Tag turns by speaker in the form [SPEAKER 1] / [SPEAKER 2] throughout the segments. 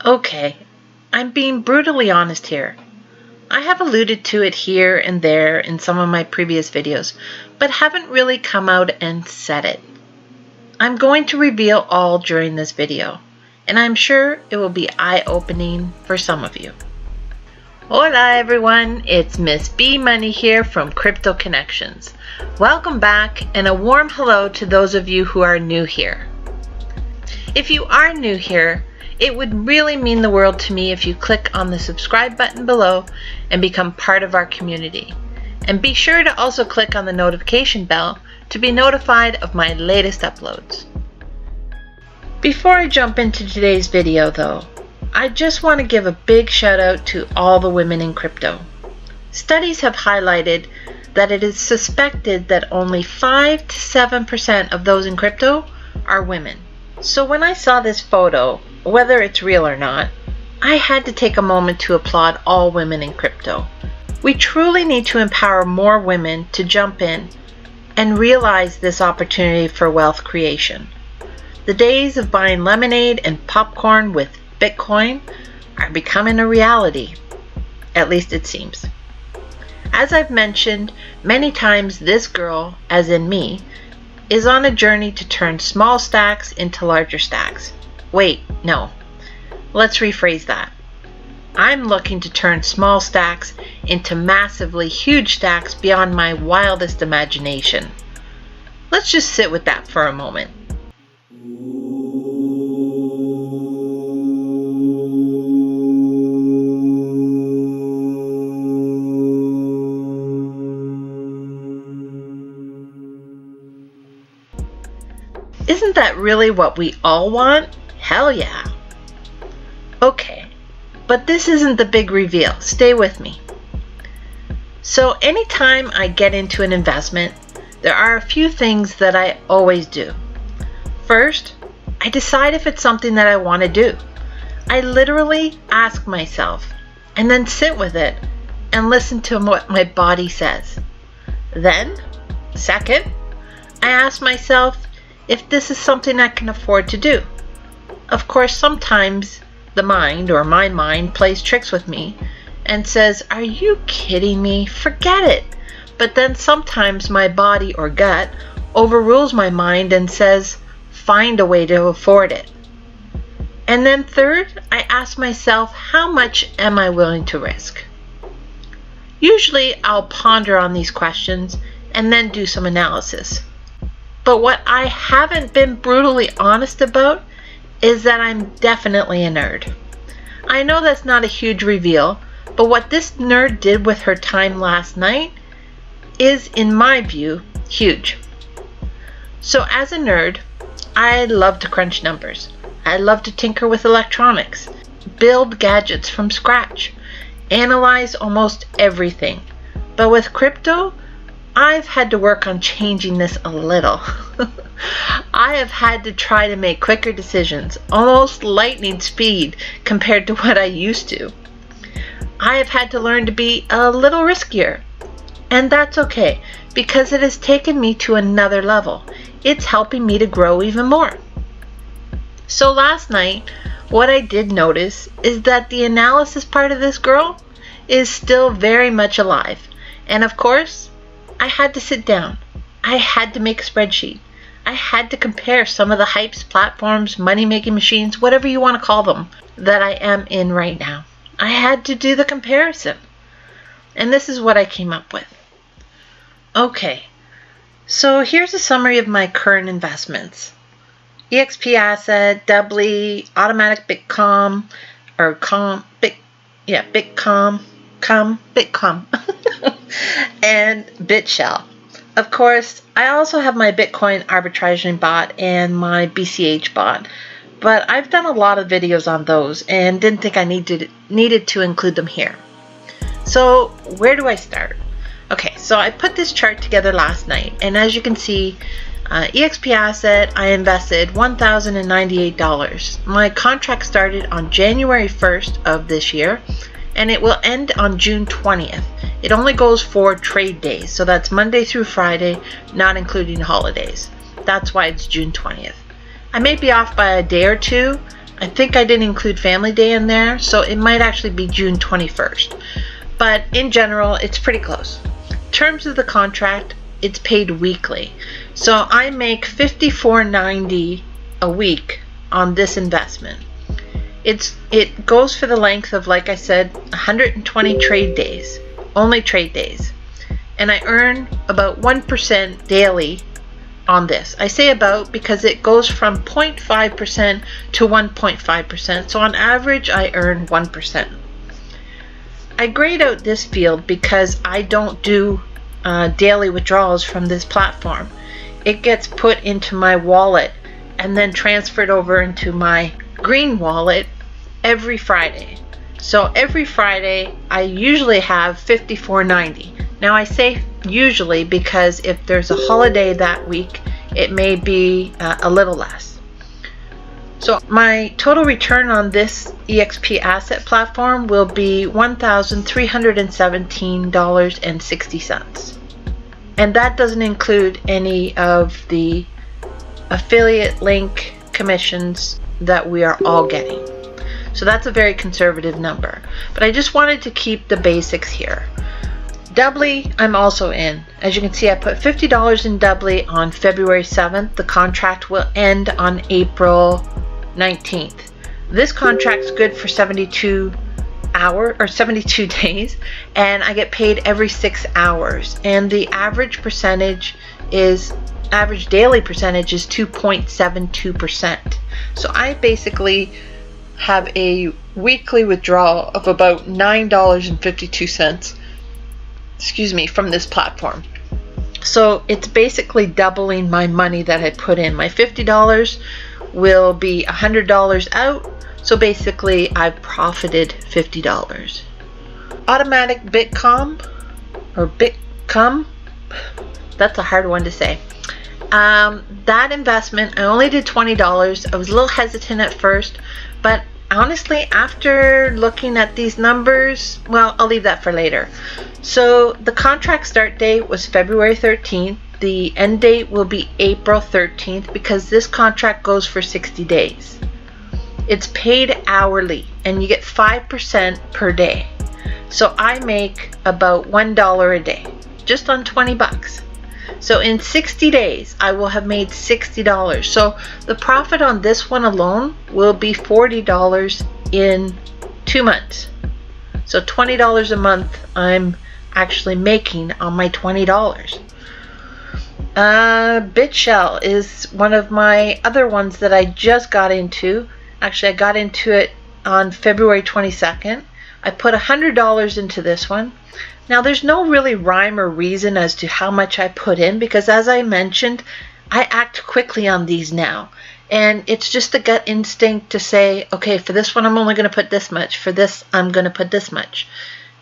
[SPEAKER 1] Okay, I'm being brutally honest here. I have alluded to it here and there in some of my previous videos, but haven't really come out and said it. I'm going to reveal all during this video, and I'm sure it will be eye-opening for some of you. Hola everyone, it's Miss B Money here from Crypto Connections. Welcome back and a warm hello to those of you who are new here. If you are new here, it would really mean the world to me if you click on the subscribe button below and become part of our community. And be sure to also click on the notification bell to be notified of my latest uploads. Before I jump into today's video though, I just want to give a big shout out to all the women in crypto. Studies have highlighted that it is suspected that only 5 to 7% of those in crypto are women. So when I saw this photo, whether it's real or not, I had to take a moment to applaud all women in crypto. We truly need to empower more women to jump in and realize this opportunity for wealth creation. The days of buying lemonade and popcorn with Bitcoin are becoming a reality, at least it seems. As I've mentioned many times, this girl, as in me, is on a journey to turn small stacks into larger stacks. Wait, no. Let's rephrase that. I'm looking to turn small stacks into massively huge stacks beyond my wildest imagination. Let's just sit with that for a moment. Isn't that really what we all want? Hell yeah. Okay, but this isn't the big reveal. Stay with me. So anytime I get into an investment, there are a few things that I always do. First, I decide if it's something that I want to do. I literally ask myself and then sit with it and listen to what my body says. Then, second, I ask myself if this is something I can afford to do. Of course, sometimes the mind, or my mind, plays tricks with me and says, "Are you kidding me? Forget it." But then sometimes my body or gut overrules my mind and says, "Find a way to afford it." And then third, I ask myself, how much am I willing to risk? Usually I'll ponder on these questions and then do some analysis. But what I haven't been brutally honest about is that I'm definitely a nerd. I know that's not a huge reveal, but what this nerd did with her time last night is, in my view, huge. So as a nerd, I love to crunch numbers. I love to tinker with electronics, build gadgets from scratch, analyze almost everything. But with crypto, I've had to work on changing this a little. I have had to try to make quicker decisions, almost lightning speed compared to what I used to. I have had to learn to be a little riskier. And that's okay, because it has taken me to another level. It's helping me to grow even more. So last night, what I did notice is that the analysis part of this girl is still very much alive. And of course, I had to sit down. I had to make a spreadsheet. I had to compare some of the hypes, platforms, money-making machines, whatever you want to call them, that I am in right now. I had to do the comparison. And this is what I came up with. Okay, so here's a summary of my current investments. EXP Asset, Doubly, Automatic Bitcom, or Bitcom, and BitShell. Of course, I also have my Bitcoin arbitraging bot and my BCH bot, but I've done a lot of videos on those and didn't think I needed to include them here. So where do I start? Okay, so I put this chart together last night, and as you can see, EXP Asset, I invested $1,098. My contract started on January 1st of this year, and it will end on June 20th. It only goes 4 trade days, so that's Monday through Friday, not including holidays. That's why it's June 20th. I may be off by a day or two, I think I didn't include Family Day in there, so it might actually be June 21st. But in general, it's pretty close. In terms of the contract, it's paid weekly. So I make $54.90 a week on this investment. It goes for the length of, like I said, 120 trade days, only trade days. And I earn about 1% daily on this. I say about because it goes from 0.5% to 1.5%. So on average, I earn 1%. I grayed out this field because I don't do daily withdrawals from this platform. It gets put into my wallet and then transferred over into my green wallet every Friday. So every Friday I usually have $54.90. Now I say usually because if there's a holiday that week, it may be a little less. So my total return on this EXP asset platform will be $1,317.60. And that doesn't include any of the affiliate link commissions that we are all getting. So that's a very conservative number. But I just wanted to keep the basics here. Doubly, I'm also in. As you can see, I put $50 in Doubly on February 7th. The contract will end on April 19th. This contract's good for 72 days, and I get paid every 6 hours. And the average daily percentage is 2.72%. So I basically have a weekly withdrawal of about $9.52. From this platform. So it's basically doubling my money that I put in. My $50 will be $100 out. So basically I've profited $50. Automatic Bitcom, or Bitcom, that's a hard one to say. That investment, I only did $20. I was a little hesitant at first, but honestly, after looking at these numbers, well, I'll leave that for later. So the contract start date was February 13th. The end date will be April 13th because this contract goes for 60 days. It's paid hourly and you get 5% per day. So I make about $1 a day, just on 20 bucks. So in 60 days, I will have made $60. So the profit on this one alone will be $40 in 2 months. So $20 a month I'm actually making on my $20. BitShell is one of my other ones that I just got into. Actually, I got into it on February 22nd. I put $100 into this one. Now, there's no really rhyme or reason as to how much I put in because, as I mentioned, I act quickly on these now. And it's just a gut instinct to say, okay, for this one, I'm only going to put this much. For this, I'm going to put this much.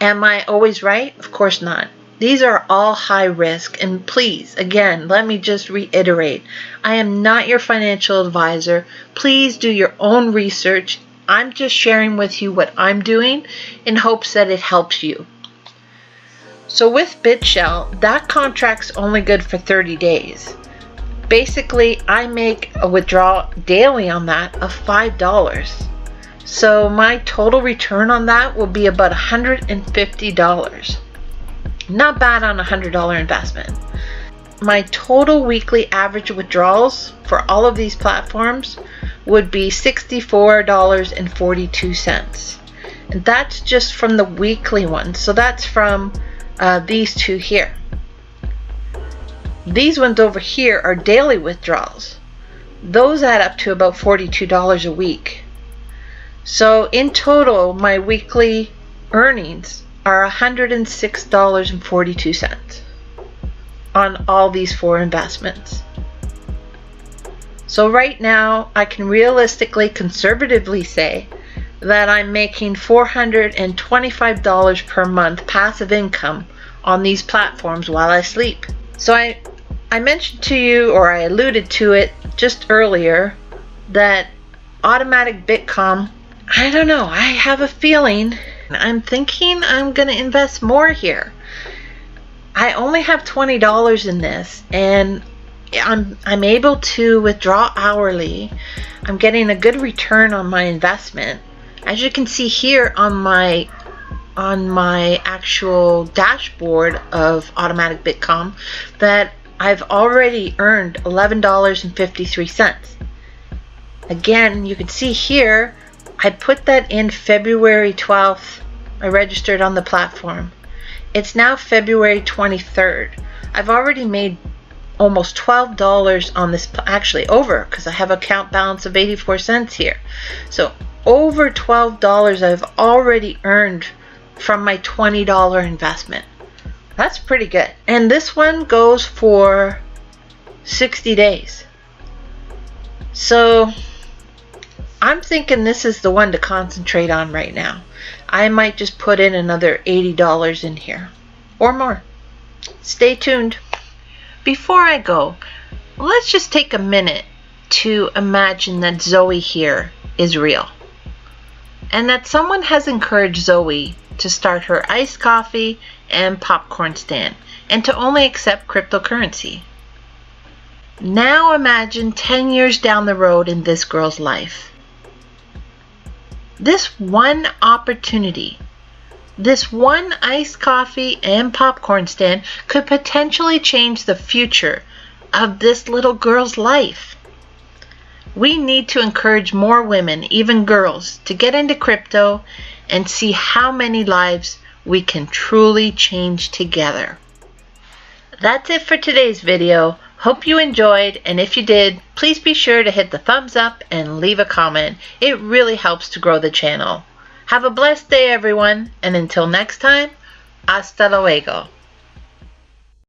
[SPEAKER 1] Am I always right? Of course not. These are all high risk. And please, again, let me just reiterate, I am not your financial advisor. Please do your own research. I'm just sharing with you what I'm doing in hopes that it helps you. So with BitShell, that contract's only good for 30 days. Basically, I make a withdrawal daily on that of $5. So my total return on that will be about $150. Not bad on a $100 investment. My total weekly average withdrawals for all of these platforms would be $64.42. And that's just from the weekly ones. So that's from these two here. These ones over here are daily withdrawals. Those add up to about $42 a week. So in total, my weekly earnings are $106.42 on all these 4 investments. So right now, I can realistically, conservatively say that I'm making $425 per month passive income on these platforms while I sleep. So I mentioned to you, or I alluded to it just earlier, that automatic Bitcom, I don't know, I have a feeling, I'm thinking I'm going to invest more here. I only have $20 in this, and I'm able to withdraw hourly. I'm getting a good return on my investment. As you can see here on my actual dashboard of Automatic Bitcom, that I've already earned $11.53. Again, you can see here, I put that in February 12th. I registered on the platform. It's now February 23rd. I've already made almost $12 on this, actually over, because I have account balance of 84 cents here. So over $12 I've already earned from my $20 investment. That's pretty good. And this one goes for 60 days. So I'm thinking this is the one to concentrate on right now. I might just put in another $80 in here or more. Stay tuned. Before I go, let's just take a minute to imagine that Zoe here is real, and that someone has encouraged Zoe to start her iced coffee and popcorn stand and to only accept cryptocurrency. Now imagine 10 years down the road in this girl's life. This one opportunity, this one iced coffee and popcorn stand could potentially change the future of this little girl's life. We need to encourage more women, even girls, to get into crypto and see how many lives we can truly change together. That's it for today's video. Hope you enjoyed, and if you did, please be sure to hit the thumbs up and leave a comment. It really helps to grow the channel. Have a blessed day, everyone, and until next time, hasta luego.